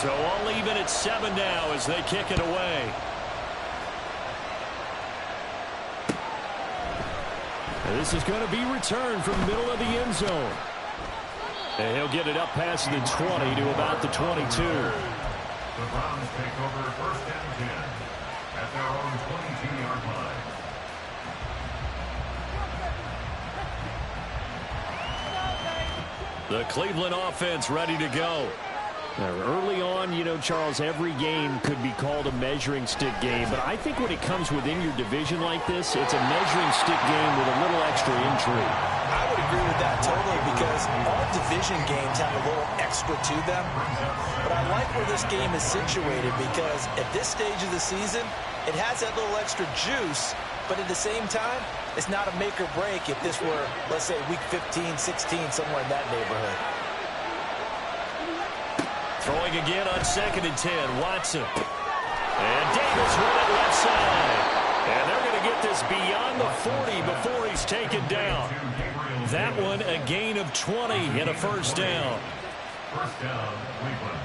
So all even at 7 now as they kick it away. And this is going to be returned from the middle of the end zone. And he'll get it up past the 20 to about the 22. The Browns take over first and 10 at their own 22-yard line. The Cleveland offense ready to go. Now, early on, you know, Charles, every game could be called a measuring stick game. But I think when it comes within your division like this, it's a measuring stick game with a little extra intrigue. I would agree with that totally because all division games have a little extra to them. But I like where this game is situated because at this stage of the season, it has that little extra juice. But at the same time, it's not a make or break if this were, let's say, week 15, 16, somewhere in that neighborhood. Throwing again on 2nd and 10, Watson. And Davis with it left side. And they're going to get this beyond the 40 before he's taken down. That one a gain of 20 and a first down. First down, Cleveland.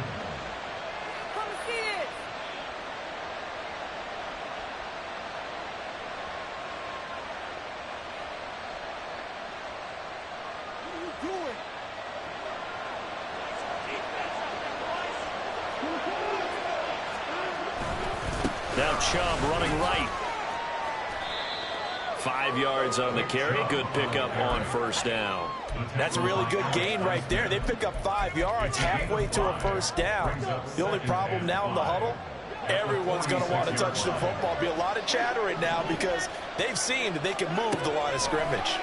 Now Chubb running right. 5 yards on the carry. Good pickup on first down. That's a really good gain right there. They pick up 5 yards halfway to a first down. The only problem now in the huddle, everyone's going to want to touch the football. Be a lot of chatter right now because they've seen that they can move the line of scrimmage.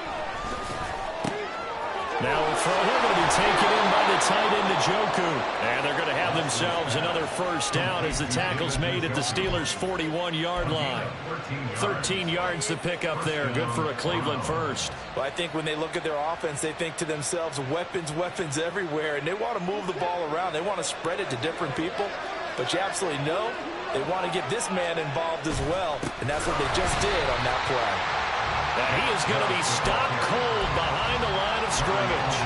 Now a throw going to be taken in by the tight end, Njoku. And they're going to have themselves another first down as the tackle's made at the Steelers' 41-yard line. 13 yards to pick up there. Good for a Cleveland first. Well, I think when they look at their offense, they think to themselves, weapons, weapons everywhere. And they want to move the ball around. They want to spread it to different people. But you absolutely know they want to get this man involved as well. And that's what they just did on that play. And he is going to be stopped cold behind the line of scrimmage.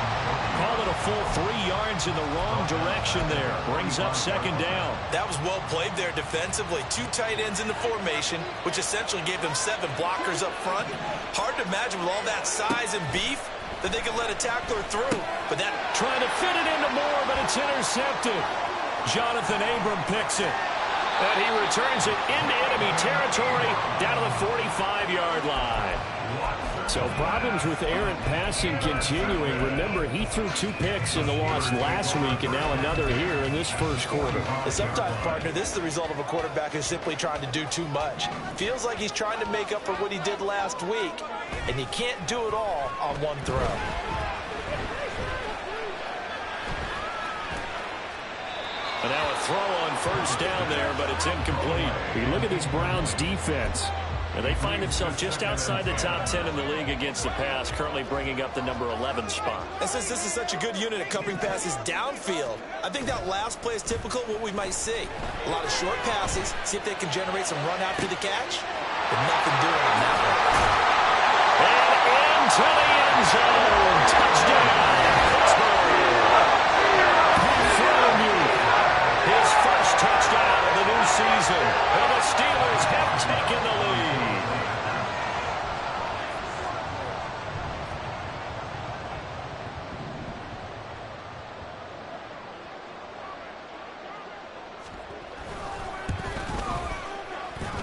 Call it a full 3 yards in the wrong direction there. Brings up 2nd down. That was well played there defensively. 2 tight ends in the formation, which essentially gave them 7 blockers up front. Hard to imagine with all that size and beef that they could let a tackler through. But that trying to fit it into Moore, but it's intercepted. Jonathan Abram picks it. And he returns it into enemy territory down to the 45-yard line. So problems with errant passing continuing. Remember, he threw 2 picks in the loss last week and now another here in this first quarter. Sometimes, partner, this is the result of a quarterback who's simply trying to do too much. Feels like he's trying to make up for what he did last week, and he can't do it all on one throw. And now a throw on first down there, but it's incomplete. You look at this Browns defense. And they find themselves just outside the top 10 in the league against the pass, currently bringing up the number 11 spot. And since this is such a good unit at covering passes downfield, I think that last play is typical of what we might see. A lot of short passes, see if they can generate some run after the catch. But nothing doing on that one. And into the end zone. Touchdown, Pittsburgh. His first touchdown of the new season. And the Steelers have taken the lead.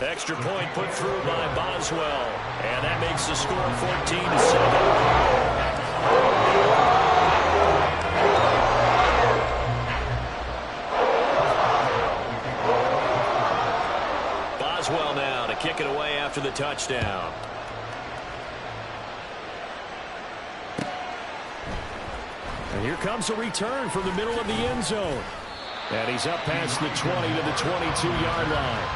Extra point put through by Boswell. And that makes the score 14-7. Kick it away after the touchdown. And here comes a return from the middle of the end zone. And he's up past the 20 to the 22-yard line.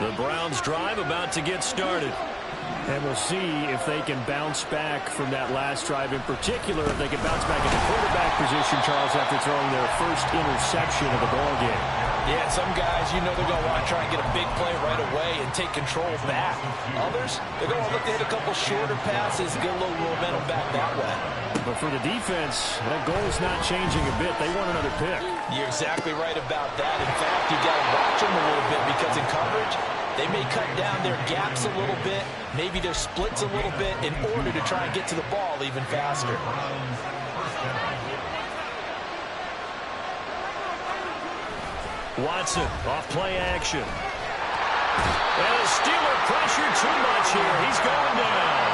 The Browns drive about to get started. And we'll see if they can bounce back from that last drive. In particular, if they can bounce back in the quarterback position, Charles, after throwing their first interception of the ballgame. Yeah, some guys, you know they're going to want to try and get a big play right away and take control back. Others, they're going to look to hit a couple shorter passes, get a little momentum back that way. But for the defense, that goal is not changing a bit. They want another pick. You're exactly right about that. In fact, you got to watch them a little bit because in coverage, they may cut down their gaps a little bit, maybe their splits a little bit in order to try and get to the ball even faster. Watson, off play action. And the Steeler pressure too much here. He's going down.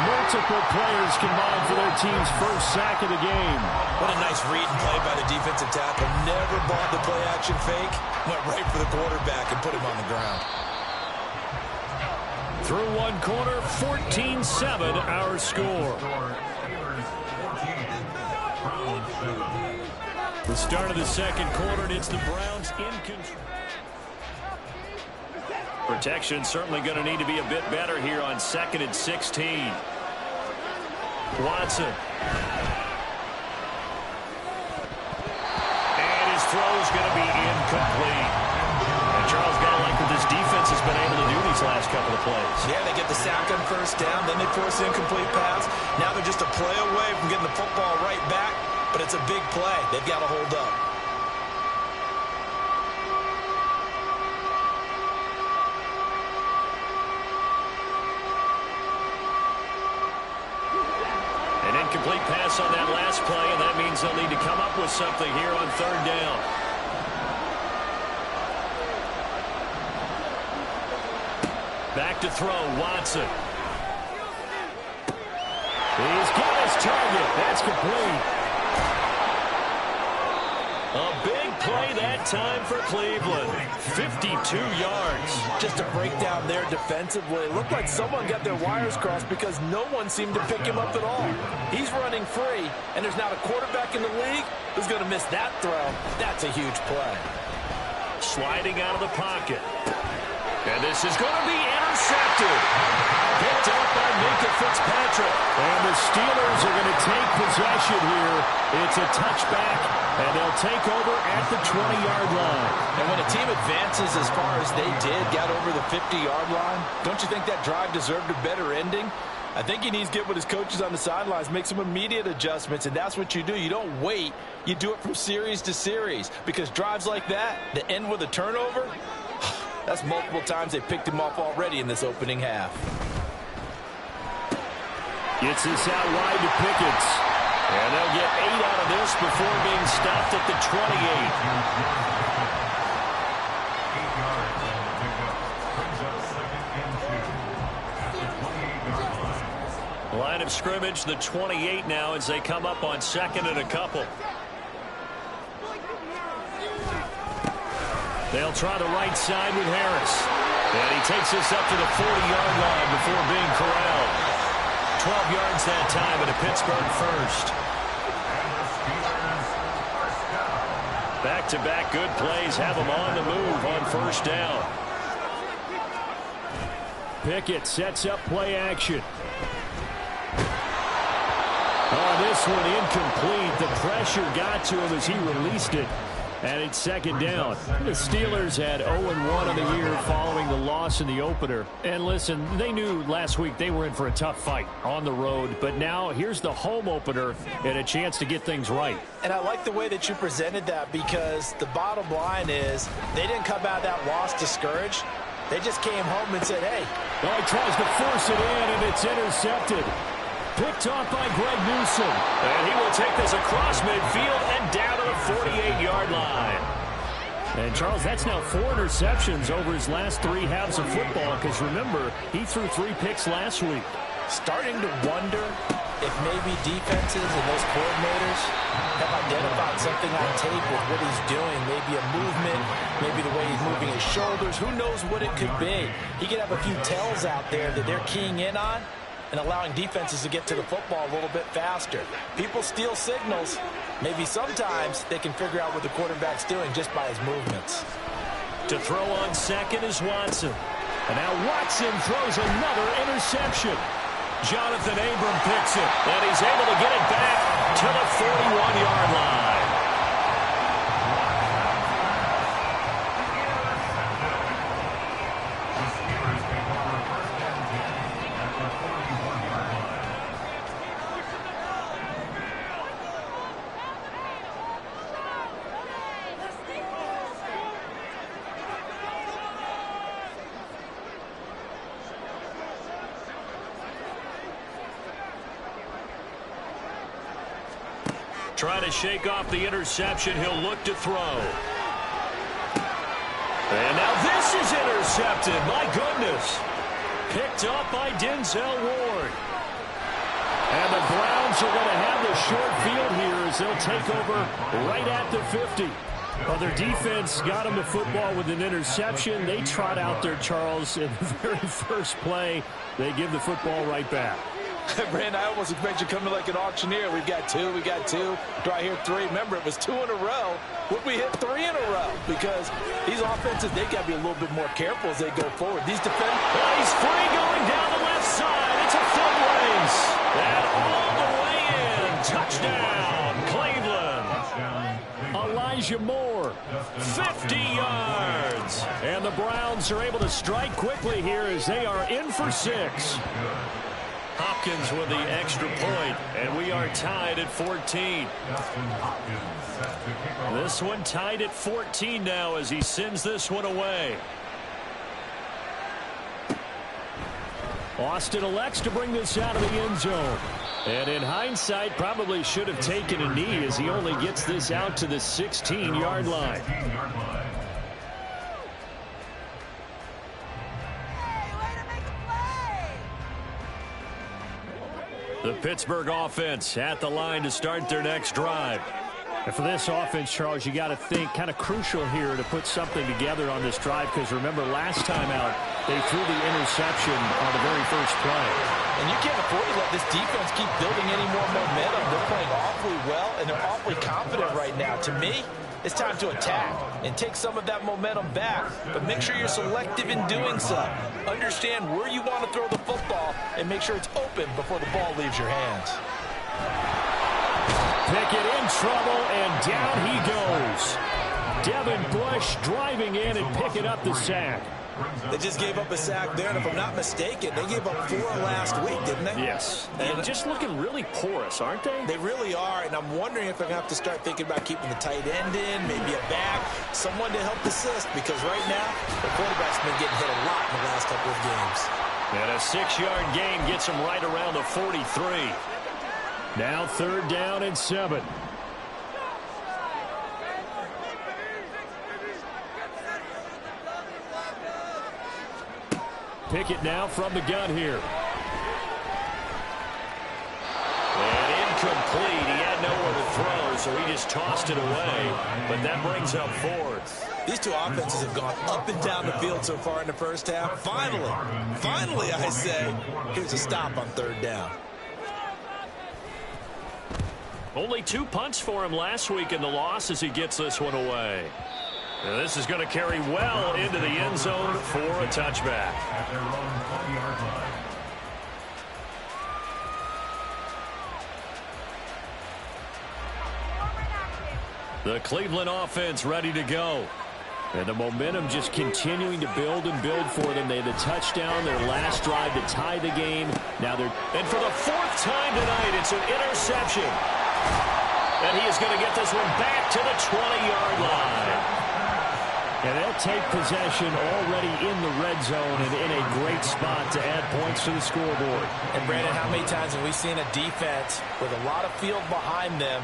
Multiple players combined for their team's first sack of the game. What a nice read and play by the defensive tackle. Never bought the play action fake. Went right for the quarterback and put him on the ground. Through one quarter, 14-7 our score. The start of the second quarter, and it's the Browns in control. Protection certainly going to need to be a bit better here on 2nd and 16. Watson. And his throw's going to be incomplete. And Charles, got to like what this defense has been able to do these last couple of plays. Yeah, they get the sack on first down, then they force an incomplete pass. Now they're just a play away from getting the football right back, but it's a big play. They've got to hold up. An incomplete pass on that last play, and that means they'll need to come up with something here on 3rd down. Back to throw, Watson. He's got his target. That's complete. A big play that time for Cleveland. 52 yards. Just a breakdown there defensively. It looked like someone got their wires crossed because no one seemed to pick him up at all. He's running free, and there's not a quarterback in the league who's going to miss that throw. That's a huge play. Sliding out of the pocket. And this is going to be intercepted. Picked up by Minkah Fitzpatrick. And the Steelers are going to take possession here. It's a touchback, and they'll take over at the 20-yard line. And when a team advances as far as they did, got over the 50-yard line, don't you think that drive deserved a better ending? I think he needs to get with his coaches on the sidelines, make some immediate adjustments, and that's what you do. You don't wait. You do it from series to series, because drives like that end with a turnover, that's multiple times they picked him off already in this opening half. Gets this out wide to Pickens. And they'll get 8 out of this before being stopped at the 28. Line of scrimmage, the 28 now as they come up on 2nd and a couple. They'll try the right side with Harris. And he takes this up to the 40-yard line before being corralled. 12 yards that time and a Pittsburgh first. Back-to-back good plays have them on the move on 1st down. Pickett sets up play action. On this one, incomplete. The pressure got to him as he released it. And it's 2nd down. The Steelers had 0-1 on the year following the loss in the opener. And listen, they knew last week they were in for a tough fight on the road. But now here's the home opener and a chance to get things right. And I like the way that you presented that, because the bottom line is they didn't come out of that loss discouraged. They just came home and said, hey. Well, he tries to force it in, and it's intercepted. Picked off by Greg Newsome. And he will take this across midfield and down to the 48-yard line. And, Charles, that's now 4 interceptions over his last 3 halves of football, because, remember, he threw 3 picks last week. Starting to wonder if maybe defenses and those coordinators have identified something on tape with what he's doing. Maybe a movement, maybe the way he's moving his shoulders. Who knows what it could be? He could have a few tells out there that they're keying in on and allowing defenses to get to the football a little bit faster. People steal signals. Maybe sometimes they can figure out what the quarterback's doing just by his movements. To throw on 2nd is Watson. And now Watson throws another interception. Jonathan Abram picks it, and he's able to get it back to the 41-yard line. Trying to shake off the interception. He'll look to throw. And now this is intercepted. My goodness. Picked up by Denzel Ward. And the Browns are going to have the short field here as they'll take over right at the 50. Well, their defense got them the football with an interception. They trot out there, Charles, in the very first play. They give the football right back. Brandon, I almost expect you coming like an auctioneer. We got two. Do I hear three? Remember, it was 2 in a row. Would we hit 3 in a row? Because these offenses, they got to be a little bit more careful as they go forward. These defenders. Oh, he's free going down the left side. It's a foot race. And all the way in. Touchdown, Cleveland. Elijah Moore, 50 yards. And the Browns are able to strike quickly here as they are in for 6. Hopkins with the extra point, and we are tied at 14. This one tied at 14 now as he sends this one away. Austin elects to bring this out of the end zone. And in hindsight, probably should have taken a knee as he only gets this out to the 16-yard line. The Pittsburgh offense at the line to start their next drive. And for this offense, Charles, you got to think kind of crucial here to put something together on this drive because remember last time out they threw the interception on the very first play. And you can't afford to let this defense keep building any more momentum. They're playing awfully well and they're awfully confident right now. To me, it's time to attack and take some of that momentum back, but make sure you're selective in doing so. Understand where you want to throw the football and make sure it's open before the ball leaves your hands. Pickett in trouble, and down he goes. Devin Bush driving in and picking up the sack. They just gave up a sack there, and if I'm not mistaken, they gave up 4 last week, didn't they? Yes. And just looking really porous, aren't they? They really are, and I'm wondering if they're going to have to start thinking about keeping the tight end in, maybe a back, someone to help assist, because right now, the quarterback's been getting hit a lot in the last couple of games. And a 6-yard gain gets him right around the 43. Now 3rd down and 7. Pickett now from the gun here. And incomplete. He had nowhere to throw, so he just tossed it away. But that brings up 4th. These two offenses have gone up and down the field so far in the first half. Finally, I say, here's a stop on 3rd down. Only 2 punts for him last week in the loss as he gets this one away. And this is going to carry well into the end zone for a touchback. At their own 20-yard line. The Cleveland offense ready to go. And the momentum just continuing to build and build for them. They had a touchdown their last drive to tie the game. Now they're... And for the 4th time tonight, it's an interception. And he is going to get this one back to the 20-yard line. And they'll take possession already in the red zone and in a great spot to add points to the scoreboard. And, Brandon, how many times have we seen a defense with a lot of field behind them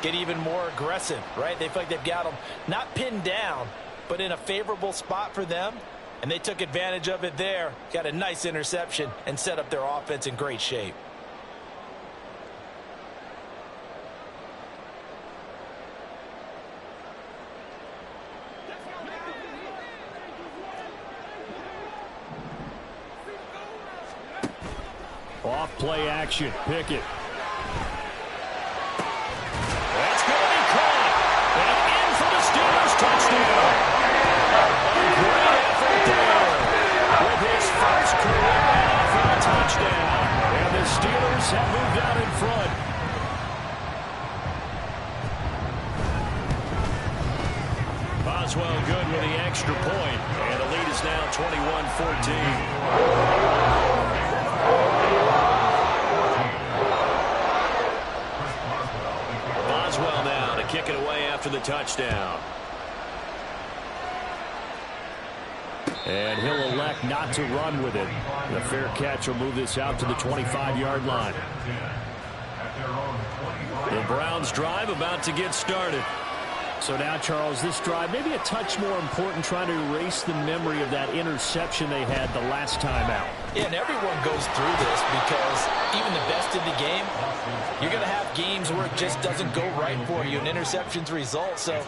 get even more aggressive, right? They feel like they've got them not pinned down, but in a favorable spot for them. And they took advantage of it there, got a nice interception, and set up their offense in great shape. Off play action, Pickett. That's going to be caught. And in for the Steelers touchdown. A great effort there. With Boswell good with the extra point, and the lead is now 21-14. Boswell now to kick it away after the touchdown. And he'll elect not to run with it. The fair catch will move this out to the 25-yard line. The Browns drive about to get started. So now, Charles, this drive maybe a touch more important, trying to erase the memory of that interception they had the last time out. Yeah, and everyone goes through this because even the best in the game, you're going to have games where it just doesn't go right for you, and interceptions result. So,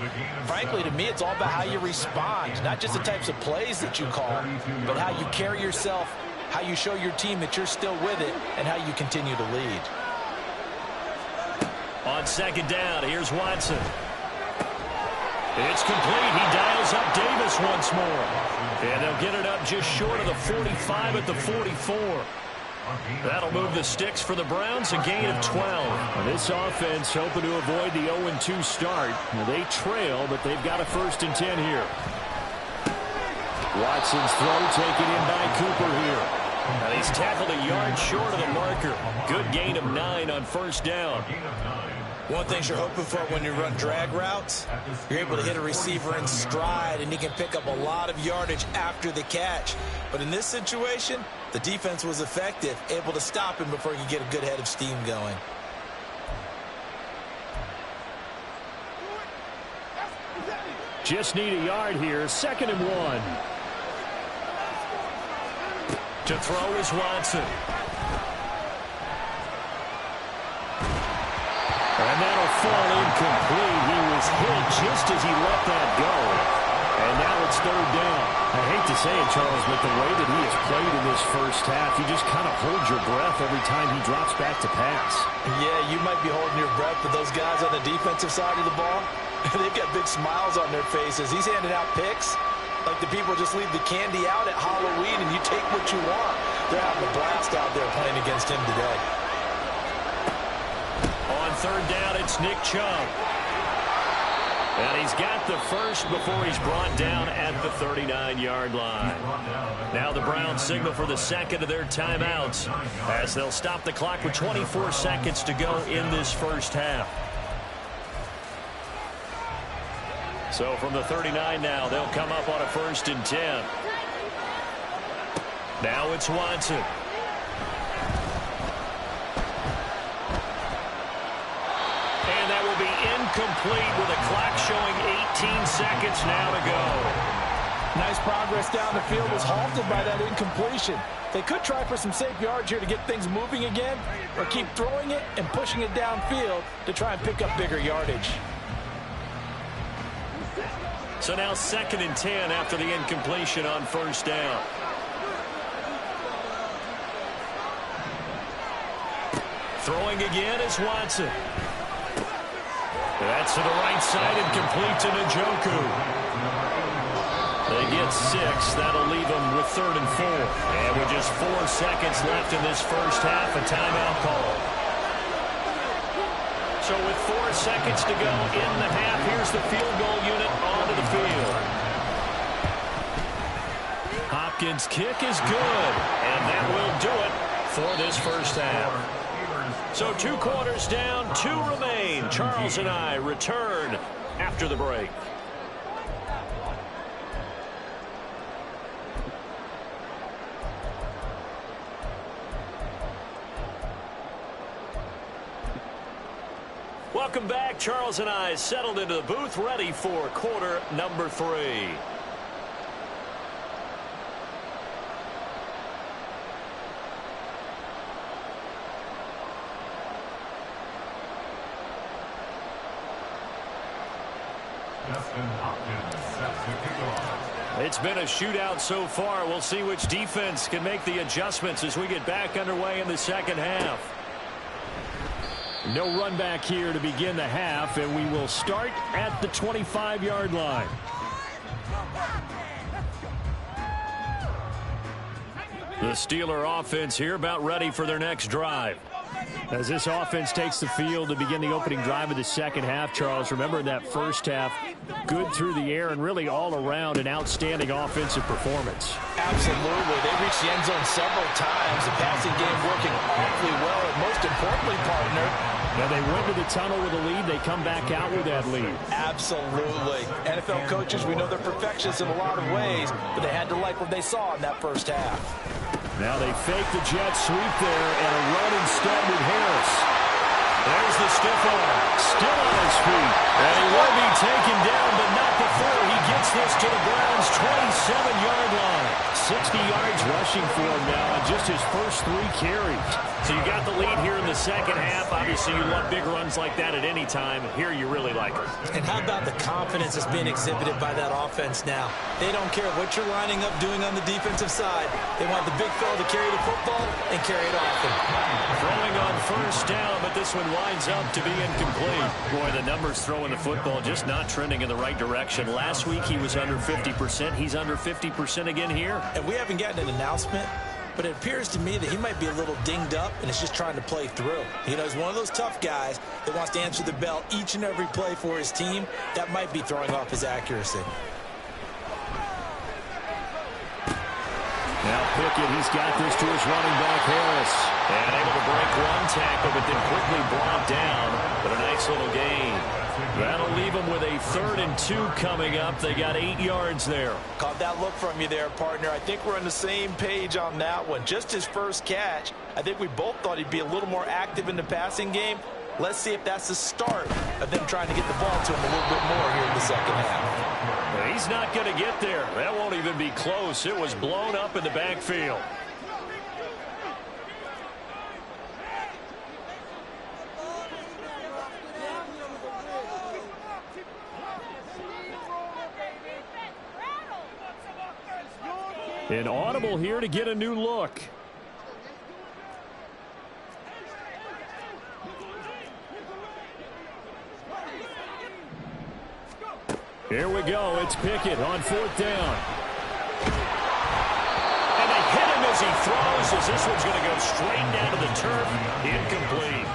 frankly, to me, it's all about how you respond, not just the types of plays that you call, but how you carry yourself, how you show your team that you're still with it, and how you continue to lead. On second down, here's Watson. It's complete. He dials up Davis once more. And they'll get it up just short of the 45 at the 44. That'll move the sticks for the Browns, a gain of 12. This offense hoping to avoid the 0-2 start. They trail, but they've got a 1st and 10 here. Watson's throw taken in by Cooper here. And he's tackled a yard short of the marker. Good gain of 9 on 1st down. One thing you're hoping for when you run drag routes, you're able to hit a receiver in stride, and he can pick up a lot of yardage after the catch. But in this situation, the defense was effective, able to stop him before he could get a good head of steam going. Just need a yard here. 2nd and 1. To throw is Watson. And that'll fall incomplete. He was hit just as he let that go. And now it's 3rd down. I hate to say it, Charles, but the way that he has played in this first half, you just kind of hold your breath every time he drops back to pass. Yeah, you might be holding your breath, but those guys on the defensive side of the ball, they've got big smiles on their faces. He's handing out picks like the people just leave the candy out at Halloween and you take what you want. They're having a blast out there playing against him today. On 3rd down, it's Nick Chubb. And he's got the first before he's brought down at the 39-yard line. Now the Browns signal for the 2nd of their timeouts as they'll stop the clock with 24 seconds to go in this first half. So from the 39 now, they'll come up on a 1st and 10. Now it's Watson. And that will be incomplete with a clock showing 18 seconds now to go. Nice progress down the field was halted by that incompletion. They could try for some safe yards here to get things moving again, or keep throwing it and pushing it downfield to try and pick up bigger yardage. So now 2nd and 10 after the incompletion on 1st down. Throwing again is Watson. That's to the right side and complete to Njoku. They get 6. That'll leave them with 3rd and 4. And with just 4 seconds left in this first half, a timeout call. So with 4 seconds to go in the half, here's the field goal unit onto the field. Hopkins' kick is good, and that will do it for this first half. So 2 quarters down, 2 remain. Charles and I return after the break. Welcome back. Charles and I settled into the booth, ready for quarter number 3. It's been a shootout so far. We'll see which defense can make the adjustments as we get back underway in the second half. No run back here to begin the half, and we will start at the 25-yard line. The Steeler offense here about ready for their next drive. As this offense takes the field to begin the opening drive of the second half, Charles, remember in that first half, good through the air and really all around an outstanding offensive performance. Absolutely. They reached the end zone several times. The passing game working awfully well, and most importantly, partner, now they went to the tunnel with a lead. They come back out with that lead. Absolutely. NFL coaches, we know they're perfectionists in a lot of ways, but they had to like what they saw in that first half. Now they fake the jet sweep there and a run instead with Harris. There's the stiff arm. Still on his feet. And he will be taken down, but not before he gets this to the Browns' 27-yard line. 60 yards rushing for him now on just his first 3 carries. So you got the lead here in the second half. Obviously, you love big runs like that at any time. Here you really like it. And how about the confidence that's being exhibited by that offense now? They don't care what you're lining up doing on the defensive side. They want the big fella to carry the football and carry it often. Throwing on first down, but this one winds up to be incomplete. Boy, the numbers throwing the football just not trending in the right direction. Last week he was under 50%. He's under 50% again here. And we haven't gotten an announcement, but it appears to me that he might be a little dinged up and is just trying to play through. You know, he's one of those tough guys that wants to answer the bell each and every play for his team. That might be throwing off his accuracy. Now Pickett, he's got this to his running back, Harris. And able to break one tackle, but then quickly brought down. But a nice little gain. That'll leave them with a 3rd and 2 coming up. They got 8 yards there. Caught that look from you there, partner. I think we're on the same page on that one. Just his first catch. I think we both thought he'd be a little more active in the passing game. Let's see if that's the start of them trying to get the ball to him a little bit more here in the second half. He's not going to get there. That won't even be close. It was blown up in the backfield. An audible here to get a new look. Here we go. It's Pickett on 4th down. And they hit him as he throws, as this one's going to go straight down to the turf. Incomplete.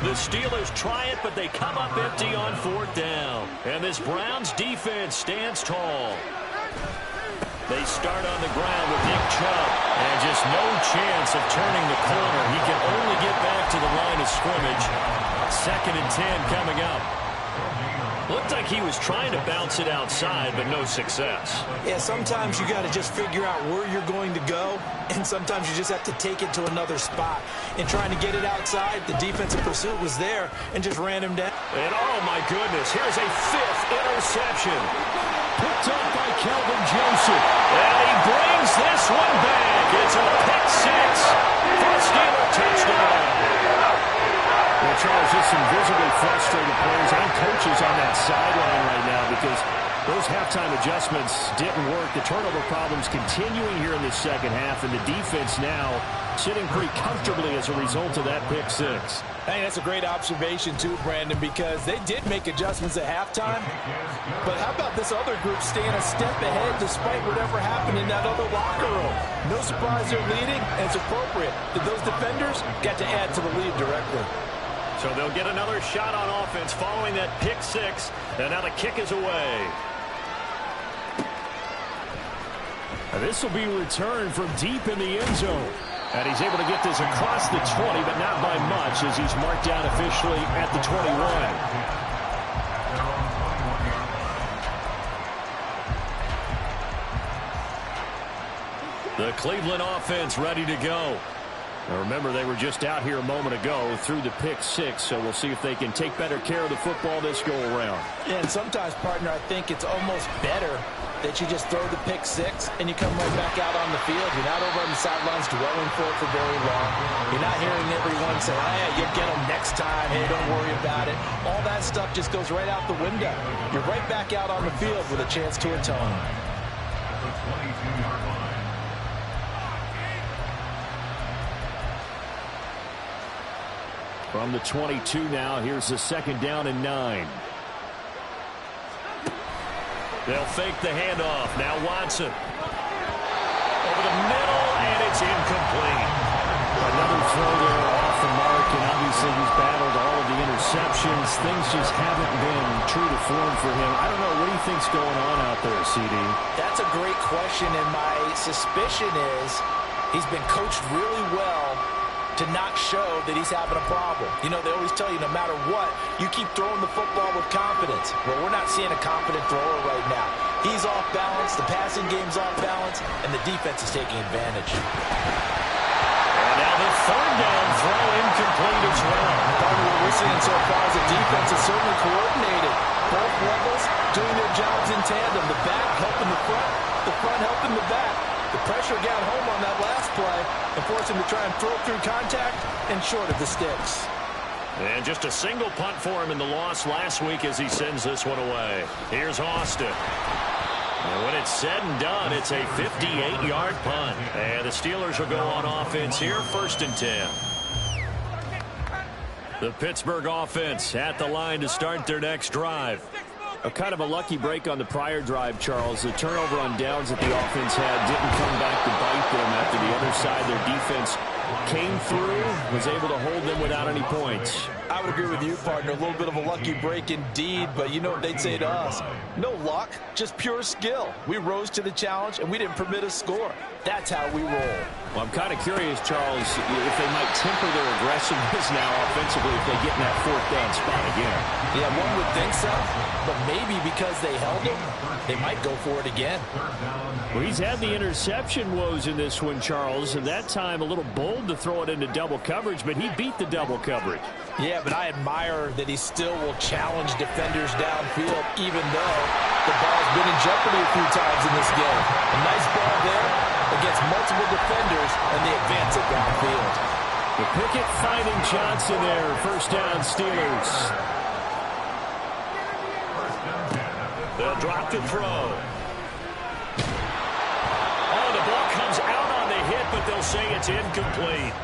The Steelers try it, but they come up empty on 4th down. And this Browns defense stands tall. They start on the ground with Nick Chubb. And just no chance of turning the corner. He can only get back to the line of scrimmage. 2nd and 10 coming up. Looked like he was trying to bounce it outside, but no success. Yeah, sometimes you got to just figure out where you're going to go, and sometimes you just have to take it to another spot. In trying to get it outside, the defensive pursuit was there and just ran him down. And oh my goodness, here's a 5th interception. Picked up by Kelvin Joseph. And he brings this one back. It's a pick 6 for a Steeler touchdown. Well, Charles, just some visibly frustrated players and coaches on that sideline right now because those halftime adjustments didn't work. The turnover problems continuing here in the second half, and the defense now sitting pretty comfortably as a result of that pick 6. I think that's a great observation, too, Brandon, because they did make adjustments at halftime. But how about this other group staying a step ahead despite whatever happened in that other locker room? No surprise they're leading, and it's appropriate that those defenders got to add to the lead directly. So they'll get another shot on offense following that pick 6, and now the kick is away. And this will be returned from deep in the end zone. And he's able to get this across the 20, but not by much as he's marked down officially at the 21. The Cleveland offense ready to go. Now remember, they were just out here a moment ago through the pick 6, so we'll see if they can take better care of the football this go-around. Yeah, and sometimes, partner, I think it's almost better that you just throw the pick 6 and you come right back out on the field. You're not over on the sidelines dwelling for it for very long. You're not hearing everyone say, hey, you'll get them next time. Hey, don't worry about it. All that stuff just goes right out the window. You're right back out on the field with a chance to atone. The 22-yard line. From the 22 now, here's the 2nd down and 9. They'll fake the handoff. Now Watson. Over the middle, and it's incomplete. Another throw there off the mark work, and obviously he's battled all of the interceptions. Things just haven't been true to form for him. I don't know. What do you think's going on out there, CD? That's a great question, and my suspicion is he's been coached really well to not show that he's having a problem. You know, they always tell you no matter what, you keep throwing the football with confidence. Well, we're not seeing a confident thrower right now. He's off balance, the passing game's off balance, and the defense is taking advantage. And now the third down throw incomplete as well. Part of what we're seeing so far is the defense is certainly coordinated. Both levels doing their jobs in tandem. The back helping the front helping the back. The pressure got home on that last play and forced him to try and throw through contact and short of the sticks. And just a single punt for him in the loss last week as he sends this one away. Here's Austin. And when it's said and done, it's a 58-yard punt. And the Steelers will go on offense here, 1st and 10. The Pittsburgh offense at the line to start their next drive. A kind of a lucky break on the prior drive, Charles. The turnover on downs that the offense had didn't come back to bite them after the other side. Their defense came through, was able to hold them without any points. I would agree with you, partner. A little bit of a lucky break indeed, but you know what they'd say to us. No luck, just pure skill. We rose to the challenge, and we didn't permit a score. That's how we roll. Well, I'm kind of curious, Charles, if they might temper their aggressiveness now offensively if they get in that 4th down spot again. Yeah, one would think so, but maybe because they held him, they might go for it again. Well, he's had the interception woes in this one, Charles, and that time a little bold to throw it into double coverage, but he beat the double coverage. Yeah, but I admire that he still will challenge defenders downfield, even though the ball's been in jeopardy a few times in this game. A nice ball there against multiple defenders, and they advance it downfield. The Pickett finding Johnson there. 1st down, Steelers. They'll drop to throw. Oh, the ball comes out on the hit, but they'll say it's incomplete.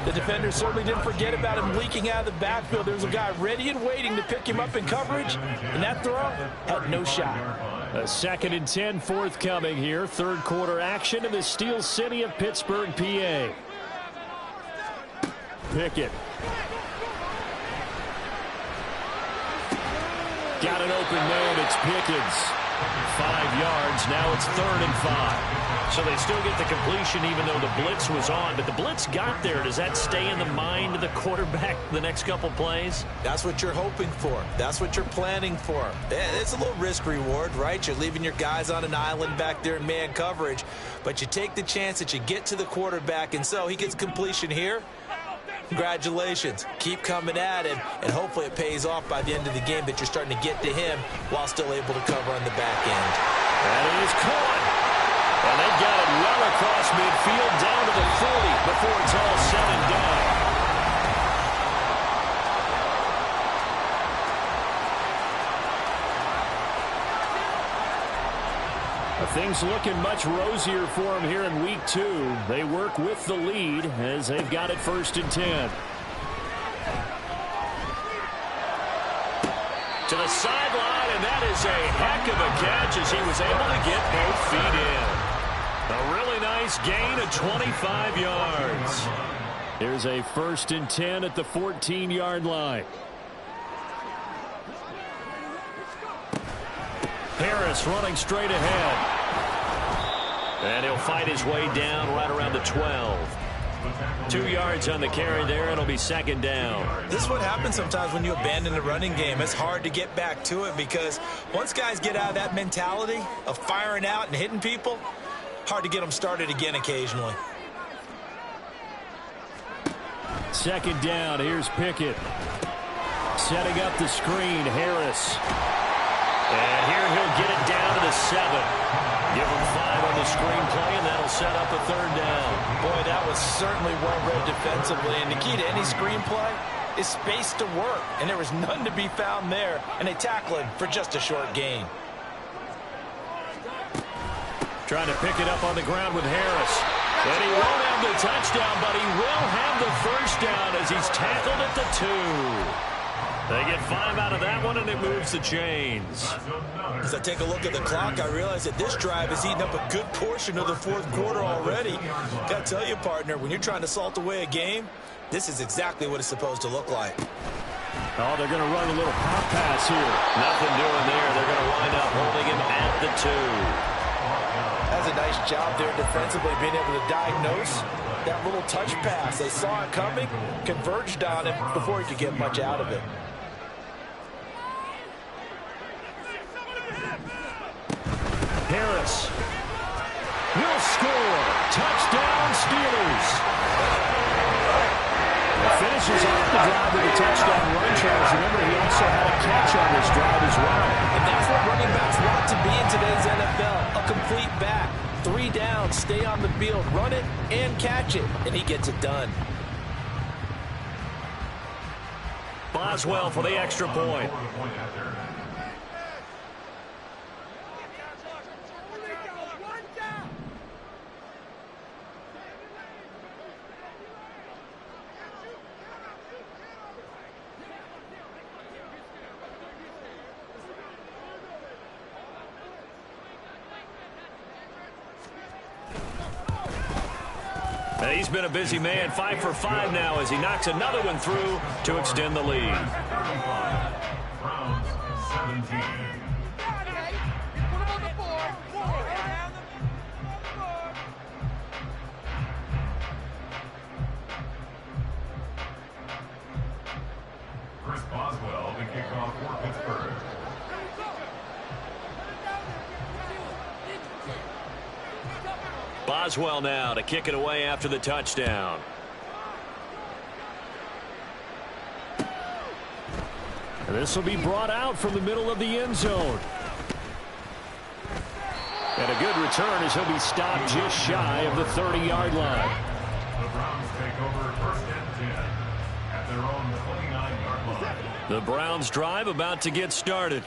The defenders certainly didn't forget about him leaking out of the backfield. There was a guy ready and waiting to pick him up in coverage, and that throw had no shot. A 2nd and 10 forthcoming here. 3rd quarter action in the Steel City of Pittsburgh, PA. Pickett. Got an open man. It's Pickens. 5 yards. Now it's 3rd and 5. So they still get the completion even though the blitz was on. But the blitz got there. Does that stay in the mind of the quarterback the next couple plays? That's what you're hoping for. That's what you're planning for. It's a little risk reward, right? You're leaving your guys on an island back there in man coverage. But you take the chance that you get to the quarterback. And so he gets completion here. Congratulations. Keep coming at him, and hopefully it pays off by the end of the game that you're starting to get to him while still able to cover on the back end. And it is caught. And they got it well across midfield down to the 40 before it's all said and done. Things looking much rosier for them here in week 2. They work with the lead as they've got it 1st and 10. To the sideline, and that is a heck of a catch as he was able to get both feet in. A really nice gain of 25 yards. Here's a 1st and 10 at the 14-yard line. Harris running straight ahead. And he'll fight his way down right around the 12. 2 yards on the carry there, and it'll be 2nd down. This is what happens sometimes when you abandon the running game. It's hard to get back to it because once guys get out of that mentality of firing out and hitting people, hard to get them started again occasionally. 2nd down. Here's Pickett. Setting up the screen, Harris. And here he'll get it down to the 7. Give him 5 on the screenplay, and that'll set up a 3rd down. Boy, that was certainly well-read defensively. And the key to any screenplay is space to work. And there was none to be found there. And they tackle him for just a short gain. Trying to pick it up on the ground with Harris. And he won't have the touchdown, but he will have the 1st down as he's tackled at the 2. They get 5 out of that one, and it moves the chains. As I take a look at the clock, I realize that this drive has eaten up a good portion of the fourth quarter already. Got to tell you, partner, when you're trying to salt away a game, this is exactly what it's supposed to look like. Oh, they're going to run a little pop pass here. Nothing doing there. They're going to wind up holding him at the 2. That's a nice job there defensively, being able to diagnose that little touch pass. They saw it coming, converged on him before he could get much out of it. Harris will score. Touchdown, Steelers. It finishes off the drive with a touchdown run, Charles. Remember, he also had a catch on this drive as well. And that's what running backs want to be in today's NFL, a complete back. 3 down, stay on the field, run it and catch it, and he gets it done. Boswell for the extra point. He's been a busy man, 5 for 5 now as he knocks another one through to extend the lead. Browns 17. Chris Boswell to kick off for Pittsburgh. Boswell now to kick it away after the touchdown. And this will be brought out from the middle of the end zone. And a good return as he'll be stopped just shy of the 30-yard line. The Browns take over first and 10 at their own 29-yard line. The Browns drive about to get started.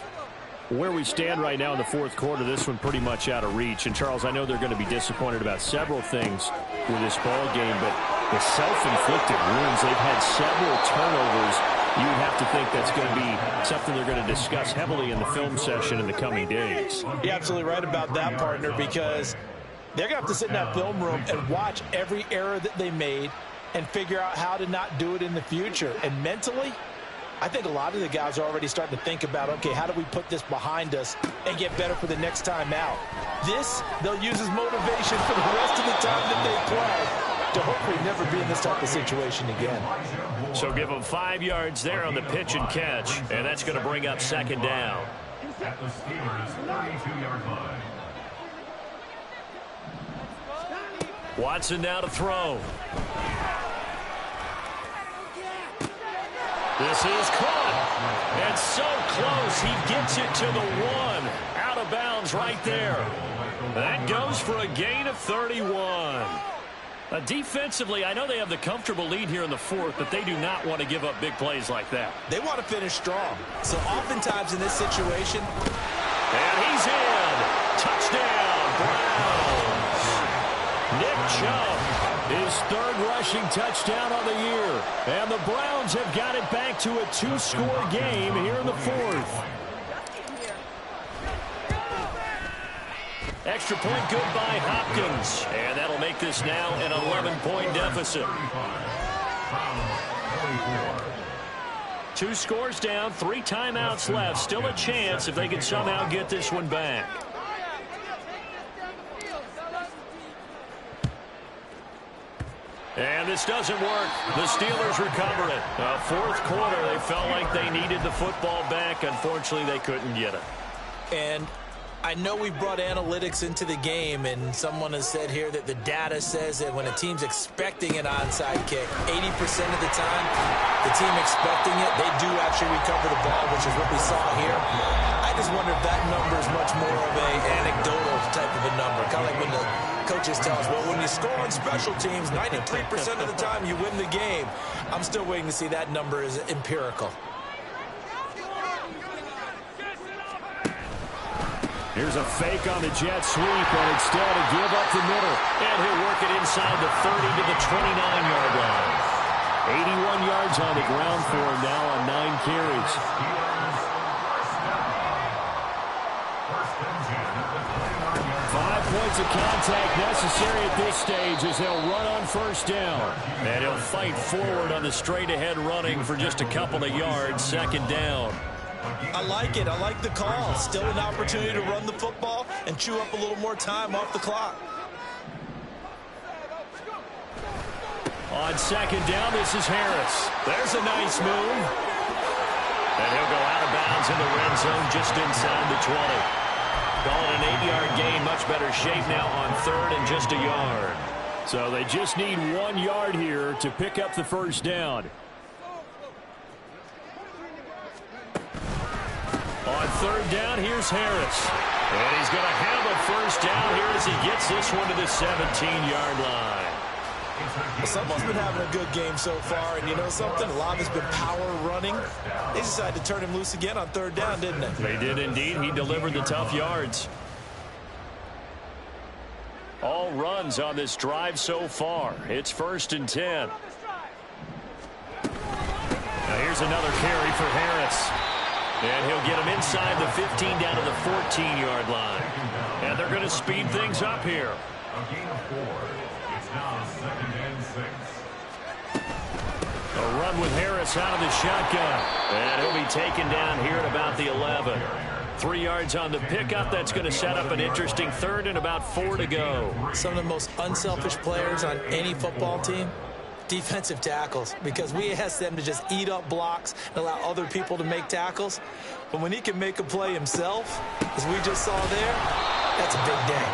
Where we stand right now in the fourth quarter, this one pretty much out of reach. And, Charles, I know they're going to be disappointed about several things with this ball game, but the self-inflicted wounds, they've had several turnovers. You would have to think that's going to be something they're going to discuss heavily in the film session in the coming days. You're absolutely right about that, partner, because they're going to have to sit in that film room and watch every error that they made and figure out how to not do it in the future. And mentally, I think a lot of the guys are already starting to think about, okay, how do we put this behind us and get better for the next time out? This, they'll use as motivation for the rest of the time that they play to hopefully never be in this type of situation again. So give them 5 yards there on the pitch and catch, and that's going to bring up second down. At the Steelers' 32-yard line. Watson now to throw. This is caught. And so close. He gets it to the 1. Out of bounds right there. That goes for a gain of 31. Defensively, I know they have the comfortable lead here in the fourth, but they do not want to give up big plays like that. They want to finish strong. So oftentimes in this situation. And he's in. Touchdown, Browns. Nick Chubb, his 3rd rushing touchdown on the year. And the Browns have got it back to a 2-score game here in the fourth. Extra point good by Hopkins. And that'll make this now an 11-point deficit. 2 scores down, 3 timeouts left. Still a chance if they can somehow get this one back. And this doesn't work. The Steelers recover it. Fourth quarter, they felt like they needed the football back. Unfortunately, they couldn't get it. And I know we brought analytics into the game, and someone has said here that the data says that when a team's expecting an onside kick, 80% of the time, the team expecting it, they do actually recover the ball, which is what we saw here. I just wonder if that number is much more of an anecdotal type of a number, kind of like when the coaches tell us, well, when you score on special teams, 93% of the time you win the game. I'm still waiting to see that number is empirical. Here's a fake on the jet sweep, and instead a give up the middle. And he'll work it inside the 30 to the 29-yard line. 81 yards on the ground for him now on 9 carries. First and 10 at the 29-yard line. 5 points of contact necessary at this stage as they'll run on first down. And he'll fight forward on the straight-ahead running for just a couple of yards, second down. I like it. I like the call. Still an opportunity to run the football and chew up a little more time off the clock. On second down, this is Harris. There's a nice move. And he'll go out of bounds in the red zone just inside the 20. Call it an 8-yard gain. Much better shape now on third and just a yard. So they just need 1 yard here to pick up the first down. On third down, here's Harris. And he's going to have a first down here as he gets this one to the 17-yard line. Someone's been having a good game so far, and you know something? A lot has been power running. They decided to turn him loose again on third down, didn't they? They did indeed. He delivered the tough yards. All runs on this drive so far. It's first and 10. Now here's another carry for Harris. And he'll get him inside the 15 down to the 14-yard line. And they're going to speed things up here. A gain of 4. It's now second and 6. A run with Harris out of the shotgun. And he'll be taken down here at about the 11. 3 yards on the pickup. That's going to set up an interesting third and about 4 to go. Some of the most unselfish players on any football team, defensive tackles, because we ask them to just eat up blocks and allow other people to make tackles. But when he can make a play himself, as we just saw there, that's a big day.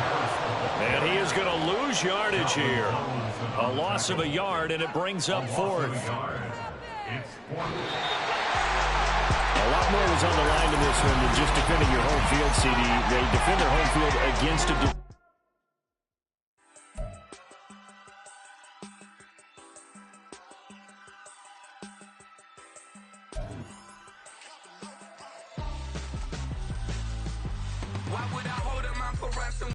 And he is going to lose yardage here. A loss of a yard, and it brings up fourth. A lot more was on the line in this one than just defending your home field, CD. They defend their home field against a